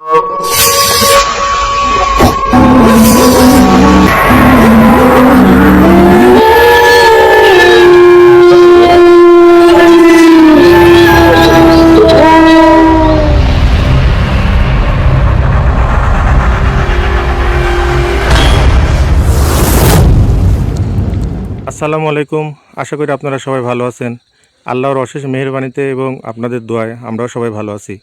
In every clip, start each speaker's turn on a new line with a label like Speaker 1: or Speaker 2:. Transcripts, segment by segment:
Speaker 1: আসসালামু আলাইকুম। আশা করি আপনারা সবাই ভালো আছেন। আল্লাহর অশেষ মেহেরবানিতে এবং আপনাদের দোয়ায় আমরাও সবাই ভালো আছি।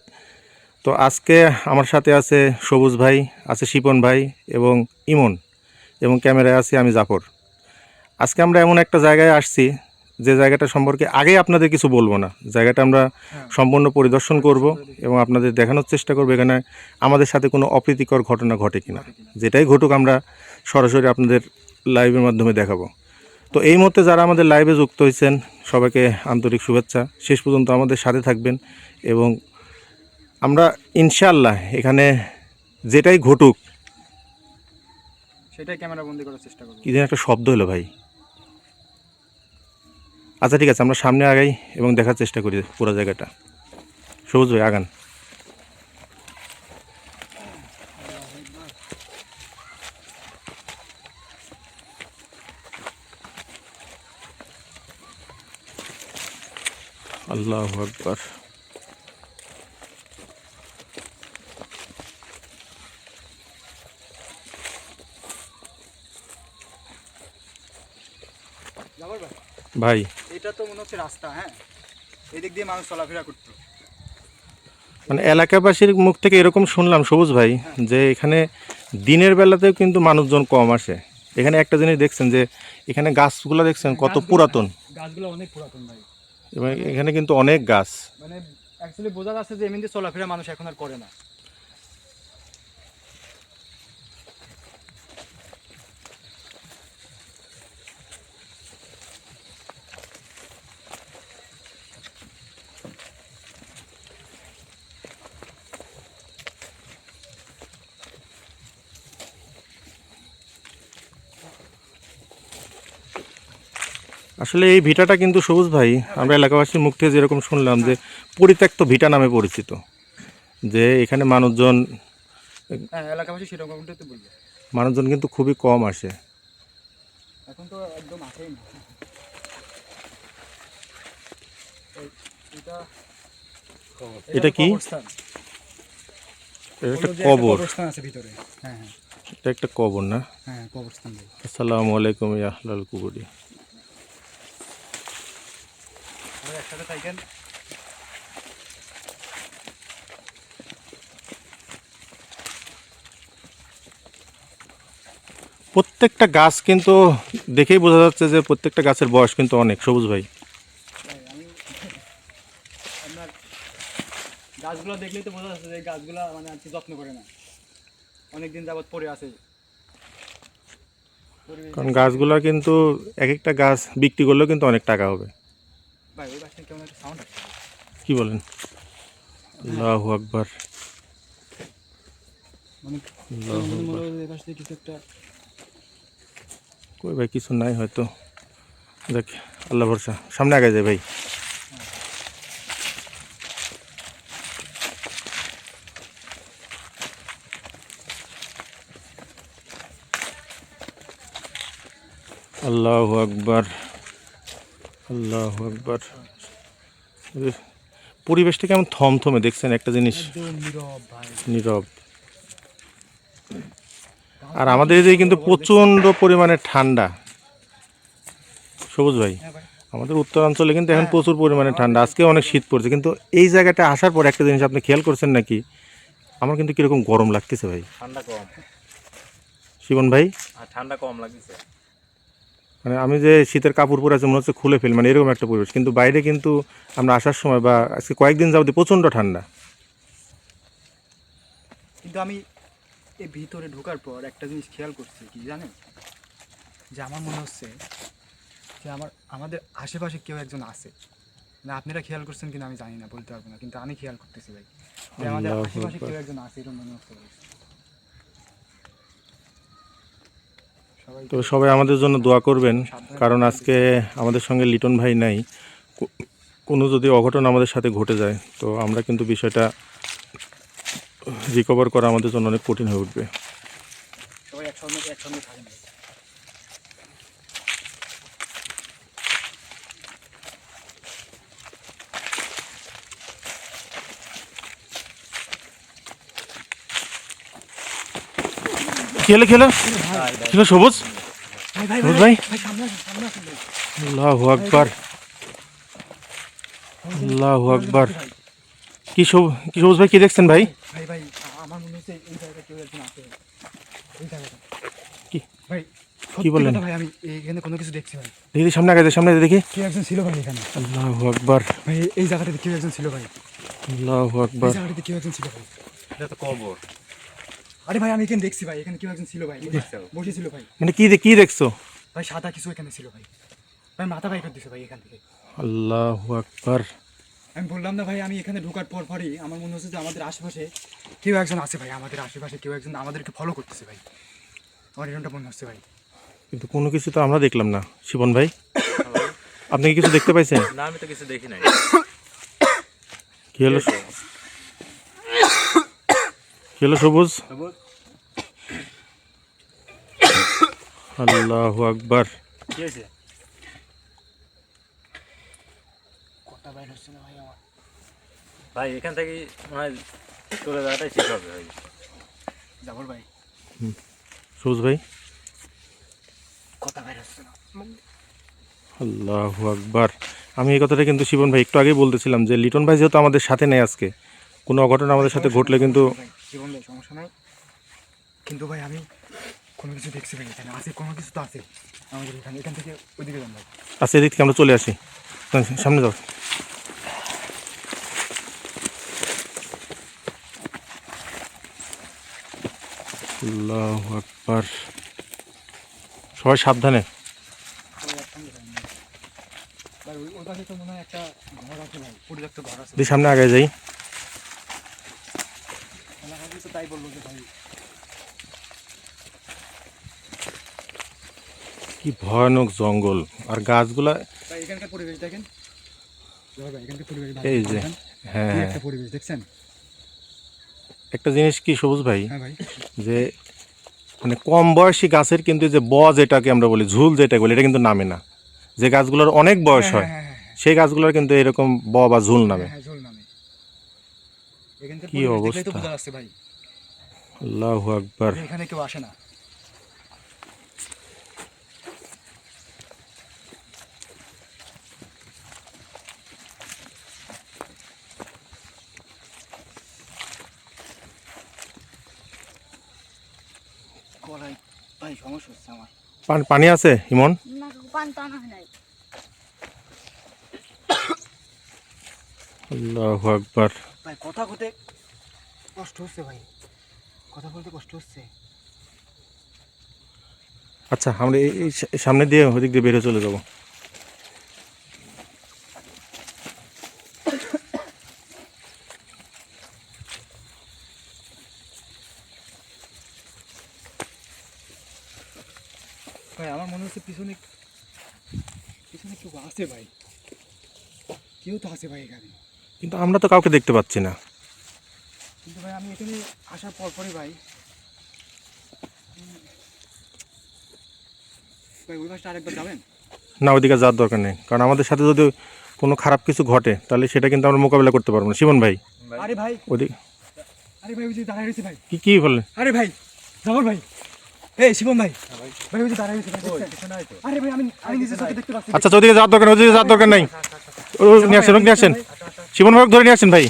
Speaker 1: তো আজকে আমার সাথে আছে সবুজ ভাই, আছে শিপন ভাই এবং ইমন, এবং ক্যামেরায় আছি আমি জাফর। আজকে আমরা এমন একটা জায়গায় আসছি যে জায়গাটা সম্পর্কে আগেই আপনাদের কিছু বলবো না। জায়গাটা আমরা সম্পূর্ণ পরিদর্শন করব এবং আপনাদের দেখানোর চেষ্টা করব এখানে আমাদের সাথে কোনো অপ্রীতিকর ঘটনা ঘটে কিনা। যেটাই ঘটুক আমরা সরাসরি আপনাদের লাইভের মাধ্যমে দেখাবো। তো এই মুহূর্তে যারা আমাদের লাইভে যুক্ত হয়েছেন সবাইকে আন্তরিক শুভেচ্ছা। শেষ পর্যন্ত আমাদের সাথে থাকবেন এবং আমরা ইনশাআল্লাহ এখানে যেটাই ঘটুক
Speaker 2: সেটাই ক্যামেরা বন্দি করার চেষ্টা করব।
Speaker 1: কি যেন একটা শব্দ হলো ভাই। আচ্ছা ঠিক আছে, আমরা সামনে আগাই এবং দেখার চেষ্টা করি পুরো জায়গাটা। সবুজ ভাই আগান। আল্লাহু আকবার। ভাই
Speaker 2: এটা তো মনে হচ্ছে রাস্তা, হ্যাঁ, এদিক দিয়ে মানুষ চলাফেরা করতো।
Speaker 1: মানে এলাকাবাসীর মুখ থেকে এরকম শুনলাম সবুজ ভাই যে এখানে দিনের বেলাতেও কিন্তু মানুষজন কম আসে। এখানে একটা জিনিস দেখছেন যে এখানে গাছগুলো দেখছেন কত পুরাতন,
Speaker 2: গাছগুলো অনেক পুরাতন ভাই,
Speaker 1: এবং এখানে কিন্তু অনেক গাছ।
Speaker 2: মানে অ্যাকচুয়ালি বোঝা যাচ্ছে যে এমনি চলাফেরা মানুষ এখন আর করে না।
Speaker 1: আসলে এই ভিটাটা কিন্তু সবুজ ভাই আমরা এলাকাবাসীর মুখ থেকে যেরকম শুনলাম যে পরিত্যক্ত ভিটা নামে পরিচিত, যে এখানে
Speaker 2: হ্যাঁ, এলাকাবাসী সেরকমটাই তো বলবে।
Speaker 1: মানুষজন কিন্তু খুবই কম আসে।
Speaker 2: এখন তো একদম আসেই না।
Speaker 1: এটা কি?
Speaker 2: কবরস্থান।
Speaker 1: এটা একটা
Speaker 2: বললো যে
Speaker 1: কবর।
Speaker 2: কবরস্থান আছে ভিতরে। হ্যাঁ হ্যাঁ
Speaker 1: এটা একটা কবর না?
Speaker 2: হ্যাঁ, কবরস্থান ভাই।
Speaker 1: আসসালামু আলাইকুম ইয়া আহলাল কুবুরি।
Speaker 2: আমরা একসাথে থাকেন।
Speaker 1: প্রত্যেকটা গাছ কিন্তু দেখেই বোঝা যাচ্ছে যে প্রত্যেকটা গাছের বয়স কিন্তু অনেক, সবুজ ভাই।
Speaker 2: আমি আপনার গাছগুলো দেখলেই তো বোঝা যাচ্ছে যে গাছগুলো মানে আর কি যত্ন করে না, অনেকদিন যাবত পড়ে আছে।
Speaker 1: কারণ গাছগুলো কিন্তু এক একটা গাছ বিক্রি করলেও কিন্তু অনেক টাকা হবে।
Speaker 2: ভাই ওই গাছটা কেমন একটা সাউন্ড আসছে।
Speaker 1: কি বলেন? আল্লাহু আকবার।
Speaker 2: মানে
Speaker 1: আল্লাহু আকবার।
Speaker 2: এই গাছটা কিছু একটা।
Speaker 1: কই ভাই কিছু নাই হয়তো। দেখ, আল্লাহ ভরসা, সামনে আগে যায় ভাই। আল্লাহু আকবার, আল্লাহু আকবার। পরিবেশটা কেমন থমথমে, দেখছেন একটা জিনিস,
Speaker 2: একদম নীরব ভাই,
Speaker 1: নীরব। আর আমাদের এদিকে কিন্তু প্রচণ্ড পরিমাণে ঠান্ডা সবুজ ভাই।
Speaker 2: হ্যাঁ ভাই।
Speaker 1: আমাদের উত্তরাঞ্চলে কিন্তু এখন প্রচুর পরিমাণে ঠান্ডা, আজকে অনেক শীত পড়ছে, কিন্তু এই জায়গাটা আসার পর একটা জিনিস আপনি খেয়াল করছেন নাকি, আমার কিন্তু কীরকম গরম লাগতেছে ভাই।
Speaker 3: ঠান্ডা কম,
Speaker 1: শিবন ভাই,
Speaker 3: আর ঠান্ডা কম লাগছে।
Speaker 1: মানে আমি যে শীতের কাপড় পরে আছে মনে হচ্ছে খুলে ফেল, মানে এরকম একটা পরিবেশ। কিন্তু বাইরে কিন্তু আমরা আসার সময় বা আজকে কয়েকদিন যাবতীয় প্রচণ্ড ঠান্ডা।
Speaker 2: কিন্তু আমি এই ভিতরে ঢোকার পর একটা জিনিস খেয়াল করছি, কি জানেন, যে আমার মনে হচ্ছে যে আমাদের আশেপাশে কেউ একজন আছে। না আপনারা খেয়াল করছেন কিনা আমি জানি না, বলতে পারবো না, কিন্তু আমি খেয়াল করতেছি ভাই যে আমাদের
Speaker 1: আল্লাহু
Speaker 2: আশেপাশে
Speaker 1: আকবার।
Speaker 2: কেউ একজন আছে, এরকম মনে হচ্ছে ভাই।
Speaker 1: তো সবাই আমাদের জন্য দোয়া করবেন, কারণ আজকে আমাদের সঙ্গে লিটন ভাই নাই। কোনো যদি অঘটন আমাদের সাথে ঘটে যায় তো আমরা কিন্তু বিষয়টা রিকভার করা আমাদের জন্য অনেক কঠিন হয়ে উঠবে।
Speaker 2: সবাই একসঙ্গে থাকেন ভাই।
Speaker 1: কি হলো কি হলো সবুজ?
Speaker 2: ভাই ভাই
Speaker 1: সবুজ
Speaker 2: ভাই
Speaker 1: ভাই,
Speaker 2: ভাই সামনে আসুন ভাই।
Speaker 1: আল্লাহু আকবার, আল্লাহু আকবার। কি সবুজ ভাই, কি দেখছেন ভাই?
Speaker 2: ভাই ভাই আমার মনে হচ্ছে এই জায়গায় কেউ একজন আছে ভাই। এই জায়গাটা
Speaker 1: কি
Speaker 2: ভাই
Speaker 1: কি বললেন?
Speaker 2: ভাই আমি এখানে কোনো কিছু দেখছি ভাই।
Speaker 1: দেখি সামনে আগে সামনে দেখি।
Speaker 2: কেউ একজন ছিল ভাই এখানে।
Speaker 1: আল্লাহু আকবার,
Speaker 2: ভাই এই জায়গাটাতে কেউ একজন ছিল ভাই।
Speaker 1: আল্লাহু
Speaker 2: এই
Speaker 1: আকবার।
Speaker 2: জায়গাটাতে কেউ একজন ছিল ভাই।
Speaker 3: এটা তো কবর।
Speaker 2: আরে ভাই আমি এখানে দেখছি ভাই, এখানে কেউ একজন ছিল ভাই, বসেছিল ভাই।
Speaker 1: মানে কি দেখছো?
Speaker 2: ভাই সাদা কিছু এখানে ছিল ভাই। ভাই মাথা বাইর করে দিছে ভাই এখান থেকে।
Speaker 1: আল্লাহু আকবার।
Speaker 2: আমি বললাম না ভাই, আমি এখানে ঢোকার পরই আমার মনে হচ্ছে যে আমাদের আশেপাশে কেউ একজন আছে ভাই, আমাদের আশেপাশে কেউ একজন আমাদেরকে ফলো করতেছে ভাই। আমার এরকমটা মনে হচ্ছে ভাই।
Speaker 1: কিন্তু কোনো কিছু তো আমরা দেখলাম না শিবন ভাই, আপনি কি কিছু দেখতে পাইছেন?
Speaker 3: না, আমি তো কিছু দেখি নাই।
Speaker 1: কি হলো সবুজ? আল্লাহু আকবার।
Speaker 3: কি হয়েছে?
Speaker 2: কথা বাইর হচ্ছে না ভাই আমার।
Speaker 3: ভাই এখান থেকে মানে চলে যাওয়াটাই ঠিক হবে ভাই।
Speaker 2: যাবর ভাই,
Speaker 1: সবুজ ভাই,
Speaker 2: কথা বাইর হচ্ছে না।
Speaker 1: আল্লাহু আকবার। আমি এই কথাটা কিন্তু শিবন ভাই একটু আগেই বলতেছিলাম যে লিটন ভাই যেহেতু আমাদের সাথে নেই, আজকে কোনো অঘটন আমাদের সাথে ঘটলে কিন্তু
Speaker 2: জীবন ভাই সমস্যা নাই, কিন্তু ভাই আমি কোনো কিছু দেখছি ভাই, এখানে আছে কোনো কিছু তো আছে আমাদের এখান থেকে ওইদিকে যান ভাই।
Speaker 1: আচ্ছা, এদিক থেকে আমরা চলে আসি, সামনে যাও। আল্লাহু আকবার। সবাই সাবধানে।
Speaker 2: ভাই ওই পাশে তো মনে হয় একটা ঘর আছে ভাই, পরিত্যক্ত ঘর আছে।
Speaker 1: দিয়ে সামনে আগে যাই।
Speaker 2: এলাকাতে তো তাই বললো যে ভাই
Speaker 1: কি ভয়ানক জঙ্গল আর গাছগুলা।
Speaker 2: ভাই এখানকার পরিবেশ দেখেন। ভাই এখানকার পরিবেশ
Speaker 1: এই যে, হ্যাঁ
Speaker 2: কি
Speaker 1: হ্যাঁ,
Speaker 2: একটা পরিবেশ দেখছেন?
Speaker 1: একটা জিনিস কি সবুজ ভাই,
Speaker 2: হ্যাঁ ভাই
Speaker 1: যে মানে কম বয়সী গাছের কিন্তু এই যে যেটাকে আমরা বলি, ঝুল যেটাকে বলি, এটা কিন্তু নামে না। যে গাছগুলোর অনেক বয়স হয় সেই গাছগুলোর কিন্তু এরকম বা ঝুল নামে।
Speaker 2: হ্যাঁ ঝোল নামে। এখানকার
Speaker 1: কি
Speaker 2: পরিবেশ দেখলেই তো
Speaker 1: অবস্থা।
Speaker 2: বোঝা যাচ্ছে ভাই
Speaker 1: আল্লাহু আকবার।
Speaker 2: যে এখানে কেউ আসে না। গলায় ভাই সমস্যা হচ্ছে আমার।
Speaker 1: পানি আছে ইমন?
Speaker 4: না পানি টানা হয় নাই।
Speaker 1: আল্লাহু আকবার।
Speaker 2: ভাই কথা বলতে কষ্ট হচ্ছে ভাই, কথা বলতে কষ্ট হচ্ছে।
Speaker 1: আচ্ছা, আমরা এই সামনে দিয়ে ওদিক দিয়ে বেরিয়ে চলে যাব।
Speaker 2: ভাই আমার মনে হচ্ছে পিছনে পিছনে কেউ আছে ভাই, কেউ তো আছে ভাই এখানে।
Speaker 1: কিন্তু আমরা তো কাউকে দেখতে পাচ্ছি না।
Speaker 2: কিন্তু ভাই আমি এখানে আসার পরই ভাই ভাই ওই পাশটা আরেকবার যাবেন?
Speaker 1: না, ওইদিকে যাওয়ার দরকার নেই, কারণ আমাদের সাথে যদি কোনো খারাপ কিছু ঘটে তাহলে সেটা কিন্তু আমরা মোকাবেলা করতে পারবো না শিবন ভাই।
Speaker 2: আরে ভাই,
Speaker 1: ওদিক
Speaker 2: আরে ভাই ওই যে দাঁড়ায় রয়েছে ভাই।
Speaker 1: কি বললেন?
Speaker 2: আরে ভাই জামর ভাই, এই শিবন ভাই, ভাই ওই যে দাঁড়ায় রয়েছে ভাই, দেখছেন? আরে ভাই আমি নিজের চোখে দেখতে পাচ্ছি।
Speaker 1: আচ্ছা, ওদিকে যাওয়ার দরকার নেই, ওদিকে যাওয়ার দরকার নেই। নিয়ে আসেন শিবন ভাই, ধরে নিয়ে আসেন ভাই।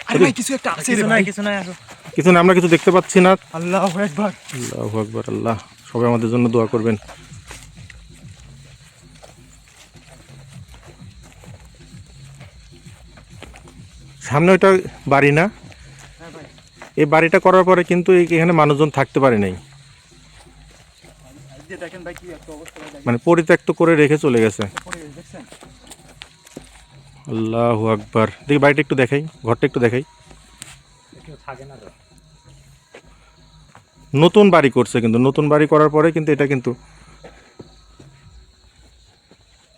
Speaker 2: আরে ভাই কিছু একটা আছে রে ভাই।
Speaker 3: কিছু নাই আসো।
Speaker 1: কিছু না, আমরা কিছু দেখতে পাচ্ছি না।
Speaker 2: আল্লাহু আকবার।
Speaker 1: আল্লাহু আকবার। আল্লাহ, সবাই আমাদের জন্য দোয়া করবেন। সামনে ওইটা বাড়ি না?
Speaker 2: হ্যাঁ ভাই
Speaker 1: এই বাড়িটা করার পরে কিন্তু এখানে মানুষজন থাকতে পারে নাই,
Speaker 2: এই যে দেখেন ভাই কি একটা অবস্থা ভাই, দেখেন
Speaker 1: মানে পরিত্যক্ত করে রেখে চলে গেছে।
Speaker 2: পরিবেশ দেখছেন?
Speaker 1: আল্লাহু আকবার। দেখি বাড়িটা একটু দেখাই, ঘরটা একটু দেখাই।
Speaker 3: কেউ থাকে না তো।
Speaker 1: নতুন বাড়ি করছে, কিন্তু নতুন বাড়ি করার পরে কিন্তু এটা কিন্তু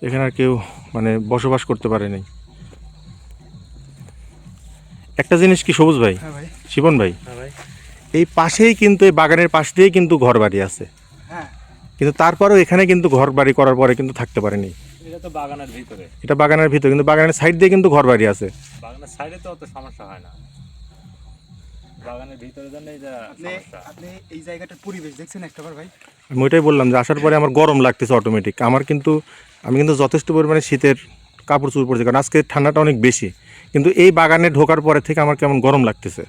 Speaker 1: এখানে আর কেউ মানে বসবাস করতে পারে নাই। একটা জিনিস কি সবুজ ভাই,
Speaker 2: হ্যাঁ ভাই।
Speaker 1: শিপন ভাই,
Speaker 3: হ্যাঁ ভাই।
Speaker 1: এই পাশেই কিন্তু এই বাগানের পাশ দিয়েই কিন্তু ঘর বাড়ি আছে,
Speaker 2: হ্যাঁ
Speaker 1: কিন্তু তারপরেও এখানে কিন্তু ঘর বাড়ি করার পরে কিন্তু থাকতে পারেনি।
Speaker 3: এটা তো বাগানের ভিতরে,
Speaker 1: এটা বাগানের ভিতরে, কিন্তু বাগানের সাইড দিয়ে কিন্তু ঘর বাড়ি আছে।
Speaker 3: বাগানের সাইডে তো অত সমস্যা হয় না, বাগানের ভিতরে জন্য এটা
Speaker 2: আপনি
Speaker 3: সমস্যা।
Speaker 2: আপনি এই জায়গাটার পরিবেশ দেখছেন একটাবার ভাই?
Speaker 1: আমি ওইটাই বললাম যে আসার পরে আমার গরম লাগতেছে অটোমেটিক। আমি কিন্তু যথেষ্ট পরিমাণে শীতের কাপড় চোপড় পরছি, কারণ আজকে ঠান্ডাটা অনেক বেশি, কিন্তু এই বাগানে ঢোকার পরে থেকে আমার কেমন গরম লাগতেছে।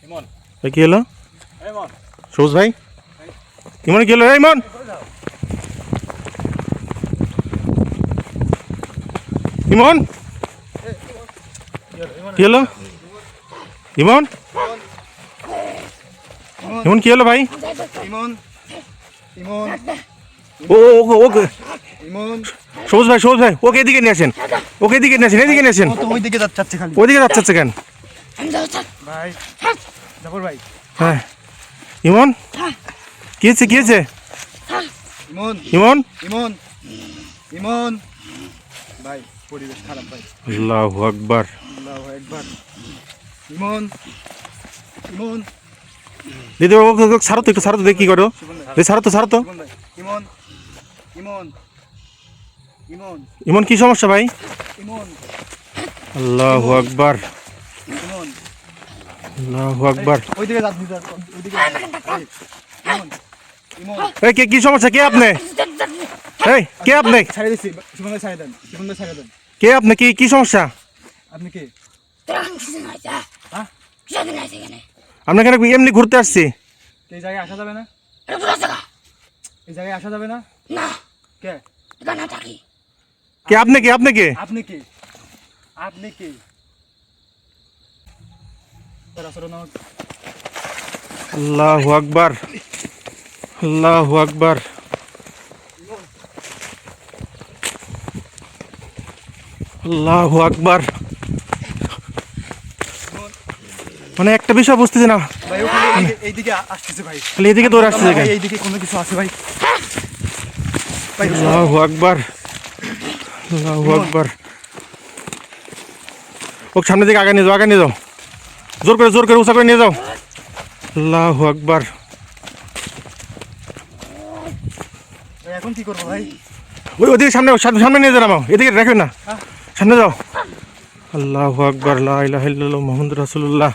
Speaker 3: ইমন,
Speaker 1: এই কি হলো
Speaker 3: ইমন,
Speaker 1: সবুজ ভাই? ইমন কি হলো? এই ইমন, ইমন কি হলো? ইমন, ইমন কি হলো ভাই?
Speaker 2: ইমন, ইমন,
Speaker 1: ও ওকে ওকে
Speaker 2: ইমন।
Speaker 1: সবুজ ভাই, সবুজ ভাই, ওকে এদিকে নিয়ে আসেন, ওকে এদিকে নিয়ে আসেন, এদিকে নিয়ে আসেন।
Speaker 2: ও তো ওইদিকে যাচ্ছে খালি।
Speaker 1: ওইদিকে যাচ্ছে কেন?
Speaker 2: ভাই জাফর ভাই।
Speaker 1: হ্যাঁ ইমন, কি হয়েছে, কি হয়েছে?
Speaker 2: ইমন,
Speaker 1: ইমন,
Speaker 2: ইমন, ইমন। ভাই পরিবেশ খারাপ ভাই।
Speaker 1: আল্লাহু আকবার।
Speaker 2: আল্লাহু আকবার। ইমন, ইমন,
Speaker 1: দিদি ওকে ওকে ছাড়ো তো, একটু ছাড়ো তো, দেখি কি করো।
Speaker 2: শিবন ভাই,
Speaker 1: দিদি ছাড়ো তো, ছাড়ো তো।
Speaker 2: শিবন ভাই। ইমন, ইমন, ইমন,
Speaker 1: ইমন কি সমস্যা ভাই?
Speaker 2: ইমন,
Speaker 1: আল্লাহু আকবার,
Speaker 2: ইমন।
Speaker 1: আল্লাহু আকবার।
Speaker 2: ওইদিকে যাচ্ছি, ওইদিকে। এই, ইমন, ইমন।
Speaker 1: এই কে, কি সমস্যা? কে আপনি? এই কে আপনি?
Speaker 2: ছাড়ে দিচ্ছি, শিবন ভাই ছাড়ে দেন, শিবন ভাই ছাড়ে দেন।
Speaker 1: কে আপনি? কি কি সমস্যা?
Speaker 2: আপনি কে? হ্যাঁ?
Speaker 1: আমরা এখানে এমনি ঘুরতে আসছি।
Speaker 2: এই জায়গায় আসা যাবে না? এই জায়গায় আসা যাবে না? কে?
Speaker 1: কে আপনি? কে আপনি? কে
Speaker 2: আপনি কে? আপনি কে? রাসূলুল্লাহ নামাজ।
Speaker 1: আল্লাহু আকবার, আল্লাহু আকবার। আল্লাহু আকবার। মানে একটা বিষয় বুঝতেছি না,
Speaker 2: ভাই ওখানে এইদিকে আসতেছে ভাই।
Speaker 1: খালি এদিকে দৌড়ে আসছে
Speaker 2: ভাই, এইদিকে কোনো কিছু আছে ভাই। ভাই
Speaker 1: আল্লাহু আকবার, আল্লাহু আকবার। ও সামনে দিকে আগে নিয়ে যাও, আগে নিয়ে যাও, জোর করে উঁচা করে নিয়ে যাও। আল্লাহু আকবার।
Speaker 2: ভাই, এখন কি করবো ভাই?
Speaker 1: ওদিকে সামনে সামনে নিয়ে যাও, নামাও, এদিকে রাখবেন না, সামনে যাও। আল্লাহু আকবার, লা ইলাহা ইল্লাল্লাহ মুহাম্মাদুর রাসূলুল্লাহ,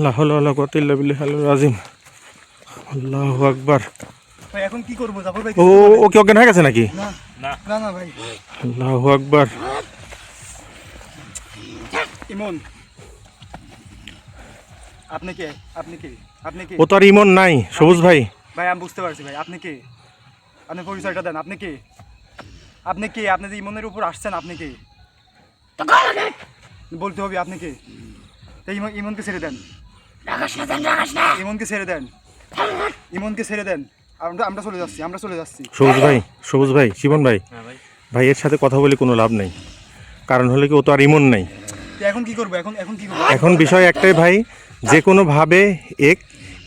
Speaker 1: লা হাওলা ওয়ালা কুওয়াতা ইল্লা বিল্লাহিল আলিয়্যিল আযীম। আল্লাহু আকবার।
Speaker 2: ভাই এখন কি করবো জাফর ভাই?
Speaker 1: ও ওকে অজ্ঞান হয়ে গেছে নাকি?
Speaker 2: না
Speaker 3: না,
Speaker 2: না না ভাই।
Speaker 1: আল্লাহু আকবার।
Speaker 2: ইমন, আপনি কে? আপনি কে? আপনি কে?
Speaker 1: ও তো আর ইমন নাই সবুজ ভাই।
Speaker 2: ভাই আমি বুঝতে পারছি ভাই, আপনি কে? আপনি পরিচয়টা দেন, আপনি কে? আপনি কে? আপনি যে ইমনের উপর আসছেন, আপনি কে? বলতে হবে আপনি কে? তো ইমনকে ছেড়ে দেন, ইমনকে ছেড়ে দেন, ইমনকে ছেড়ে দেন। আমরা চলে যাচ্ছি, আমরা চলে যাচ্ছি।
Speaker 1: সবুজ ভাই, শিবন ভাই,
Speaker 3: হ্যাঁ ভাই।
Speaker 1: ভাই এর সাথে কথা বলে কোনো লাভ নেই, কারণ হলে কি ও তো আর ইমন নাই।
Speaker 2: তো এখন কি করবো? এখন কি করবো?
Speaker 1: এখন বিষয় একটাই ভাই, যে কোনোভাবে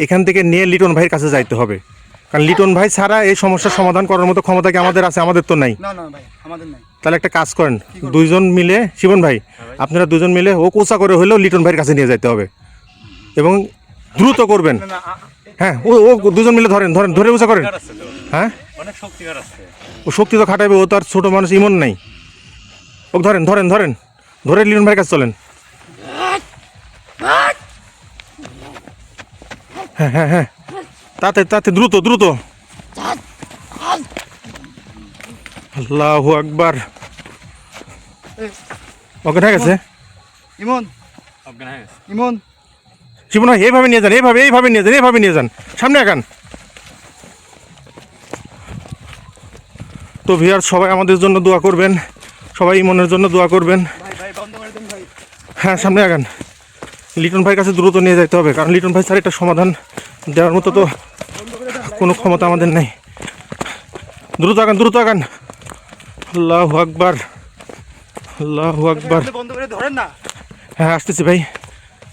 Speaker 1: এখান থেকে নিয়ে লিটন ভাইয়ের কাছে যাইতে হবে, কারণ লিটন ভাই ছাড়া এই সমস্যার সমাধান করার মতো ক্ষমতা কি আমাদের আছে? আমাদের তো নাই।
Speaker 2: না না ভাই, আমাদের নাই।
Speaker 1: তাহলে একটা কাজ করেন, দুইজন মিলে, শিবন ভাই আপনারা দুজন মিলে ও কোচা করে হলেও লিটন ভাইয়ের কাছে নিয়ে যেতে হবে, এবং দ্রুত করবেন।
Speaker 2: না না
Speaker 1: হ্যাঁ, ও ও দুজন মিলে ধরে উঁচা করেন।
Speaker 3: শক্তিকার আছে তো,
Speaker 1: হ্যাঁ,
Speaker 3: অনেক শক্তিকার আছে।
Speaker 1: ও শক্তি তো খাটাবে, ও তো আর ছোট মানুষ ইমন নাই। ও ধরে লিটন ভাইয়ের কাছে চলেন। হ্যাঁ হ্যাঁ হ্যাঁ, তাতে দ্রুত। আল্লাহু আকবার।
Speaker 2: এই,
Speaker 1: ওকে ঠিক আছে
Speaker 2: ইমন,
Speaker 3: অজ্ঞান হয়ে গেছে।
Speaker 2: ইমন।
Speaker 1: শিবন ভাই, এইভাবে নিয়ে যান, এইভাবে নিয়ে যান, সামনে আগান। তো ভিউয়ার সবাই আমাদের জন্য দোয়া করবেন, সবাই ইমনের জন্য দোয়া করবেন।
Speaker 2: ভাই ভাই বন্ধ করে দেন ভাই।
Speaker 1: হ্যাঁ, সামনে আগান, লিটন ভাইয়ের কাছে দ্রুত নিয়ে যেতে হবে, কারণ লিটন ভাই স্যার একটা সমাধান দেওয়ার মতো তো কোনো ক্ষমতা আমাদের নেই। দ্রুত আগান। আল্লাহু আকবার, আল্লাহু আকবার।
Speaker 2: আপনি বন্ধ করে ধরেন না।
Speaker 1: হ্যাঁ, আসতেছি ভাই।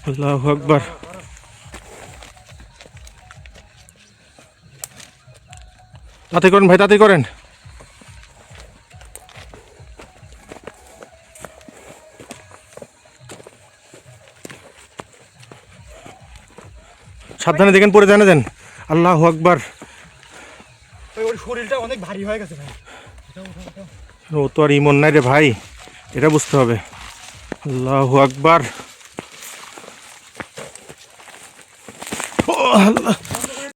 Speaker 1: আল্লাহু আকবার। তাড়াতাড়ি করেন ভাই, তাড়াতাড়ি করেন। সাবধানে দেখেন, পড়ে যায় না যেন। আল্লাহ আকবার।
Speaker 2: ওর শরীরটা অনেক ভারী হয়ে গেছে ভাই।
Speaker 1: ও তো আর ইমন নাই রে ভাই, এটা বুঝতে হবে। আল্লাহ আকবার। ও আল্লাহ।